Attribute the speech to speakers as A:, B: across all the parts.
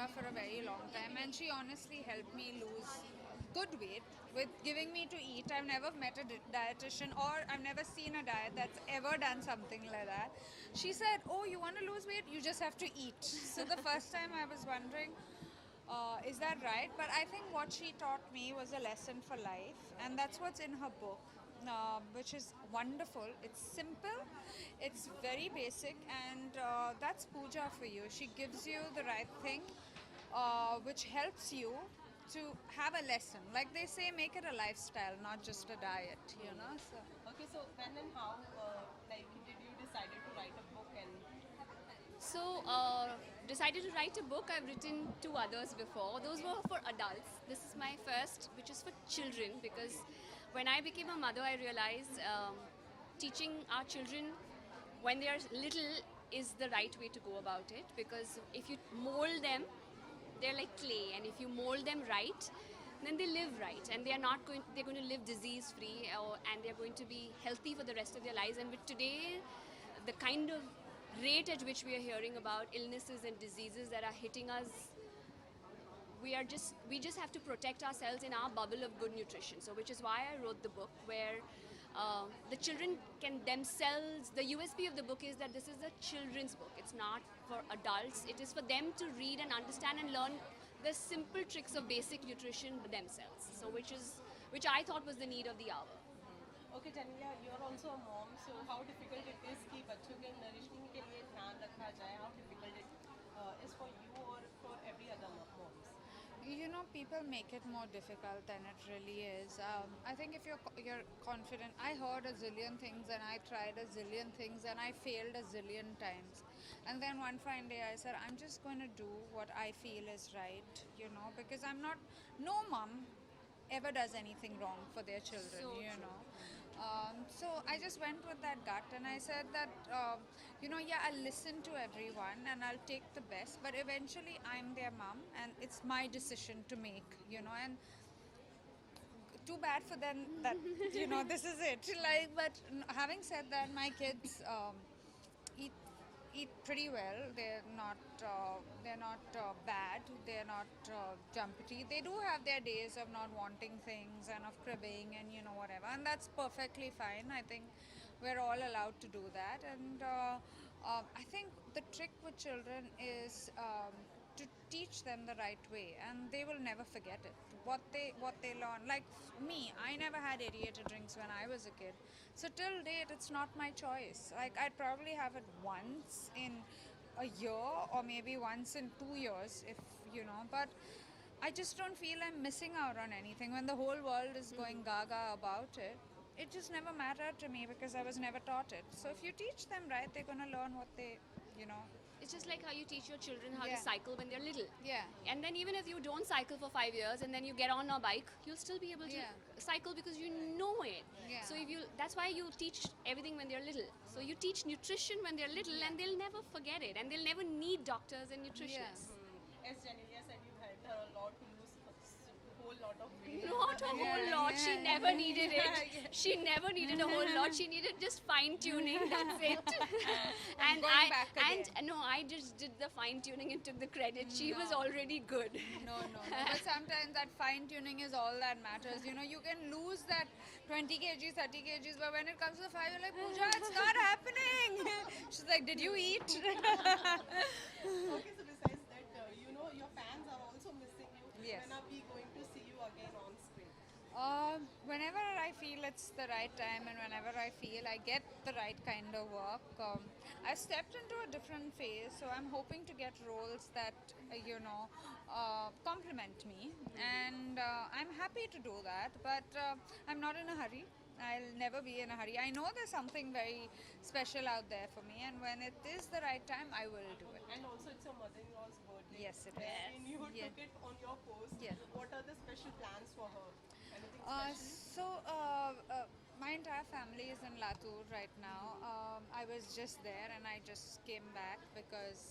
A: Pooja for a very long time, and she honestly helped me lose good weight with giving me to eat. I've never met a dietitian, or I've never seen a diet that's ever done something like that. She said, "Oh, you want to lose weight? You just have to eat." So the first time I was wondering, is that right? But I think what she taught me was a lesson for life, and that's what's in her book, which is wonderful. It's simple, it's very basic, and that's Pooja for you. She gives you the right thing, which helps you to have a lesson. Like they say, make it a lifestyle, not just a diet, you know? So.
B: Okay, so when and how, did you decided to write a book and
C: So, decided to write a book. I've written two others before. Those were for adults. This is my first, which is for children, because when I became a mother, I realized teaching our children when they are little is the right way to go about it. Because if you mold them, they're like clay, and if you mold them right, then they live right, and they are not going. They're going to live disease free, and they're going to be healthy for the rest of their lives. And with today, the kind of rate at which we are hearing about illnesses and diseases that are hitting us, we just have to protect ourselves in our bubble of good nutrition. So which is why I wrote the book, where the children can themselves, the USP of the book is that this is a children's book. It's not for adults. It is for them to read and understand and learn the simple tricks of basic nutrition themselves. So which I thought was the need of the hour.
B: Okay Jania you are also a mom so how difficult it is कि बच्चों के nourishing के लिए ध्यान रखा जाए how difficult it is for you और for every other moms
A: You know, people make it more difficult than it really is. I think if you're confident, I heard a zillion things and I tried a zillion things and I failed a zillion times. And then one fine day I said, I'm just going to do what I feel is right, you know, because I'm not, no mom ever does anything wrong for their children,
C: So
A: you
C: true.
A: know. So I just went with that gut and I said that, you know, yeah, I'll listen to everyone and I'll take the best, but eventually I'm their mom and it's my decision to make, you know, and too bad for them that, you know, this is it. Like, but having said that, my kids eat eat pretty well. They're not bad. They're not jumpy. They do have their days of not wanting things and of cribbing and you know whatever, and that's perfectly fine. I think we're all allowed to do that, and I think the trick with children is. To teach them the right way and they will never forget it what they learn, like me, I never had aerated drinks when I was a kid, so till date it's not my choice. Like I'd probably have it once in a year or maybe once in 2 years if you know, but I just don't feel I'm missing out on anything when the whole world is going gaga about it. It just never mattered to me because I was never taught it. So if you teach them right, they're going to learn what they, you know.
C: It's just like how you teach your children how to
A: Yeah.
C: cycle when they're little.
A: Yeah.
C: And then even if you don't cycle for 5 years and then you get on a bike, you'll still be able to
A: Yeah.
C: cycle because you know it.
A: Yeah.
C: So that's why you teach everything when they're little. So you teach nutrition when they're little,
A: Yeah.
C: and they'll never forget it, and they'll never need doctors and
A: Yeah.
C: nutritionists.
B: as Genelia said you helped her a lot to lose a whole lot of weight
C: Not a whole
A: Yeah,
C: lot. She
A: yeah.
C: never needed
A: Yeah,
C: it.
A: yeah.
C: She never needed a whole lot. She needed just fine tuning. That's it. and
A: going
C: I
A: back
C: and
A: again.
C: no, I just did the fine tuning and took the credit. She was
A: No.
C: already good.
A: No. But sometimes that fine tuning is all that matters. You know, you can lose that 20 kgs, 30 kgs, but when it comes to the five, you're like, Pooja, it's not happening. She's like, did you eat?
B: okay so besides that you know your fans are also missing you
A: Yes.
B: when are we going to see you again on screen
A: Whenever I feel it's the right time and whenever I feel I get the right kind of work, I've stepped into a different phase, so I'm hoping to get roles that, complement me. And I'm happy to do that, but I'm not in a hurry. I'll never be in a hurry. I know there's something very special out there for me, and when it is the right time, I will do it.
B: and also it's your mother-in-law's birthday
A: Yes, it is.
B: and you
A: Yeah.
B: took it on your post
A: Yeah.
B: what are the special plans for her anything
A: Uh,
B: special
A: so, my entire family is in Latur right now. I was just there and I just came back because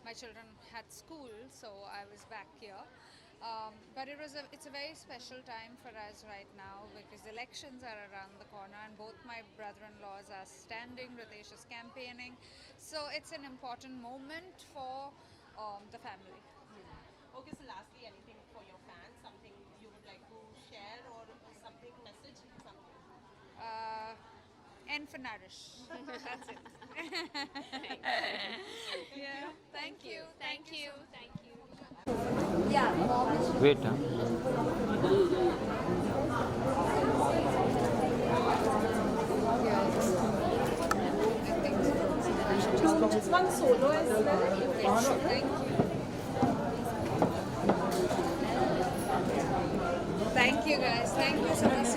A: my children had school, so I was back here. But it's a very special time for us right now because elections are around the corner and both my brother-in-laws are standing, Ritesh is campaigning. So it's an important moment for the family.
B: Okay, so lastly, anything for your fans, something you would like to share or something, message, something?
A: And for Nourish. That's it. Yeah. Thank you.
C: Thank you. Thank you.
D: Wait, huh?
B: Just one solo as well.
A: Thank you guys. Thank you so much.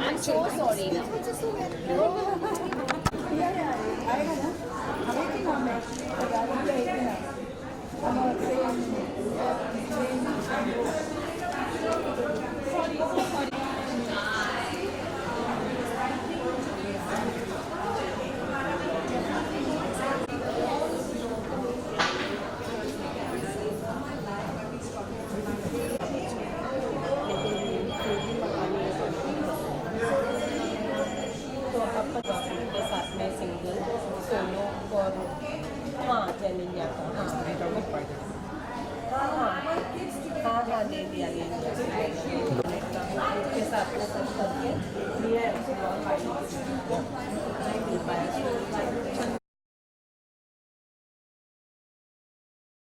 C: I'm so sorry.
B: तो अपन doctor के साथ में single solo और हाँ जेनेलिया का हाँ हाँ हाँ हाँ ले लिया के साथ में सब करके लिए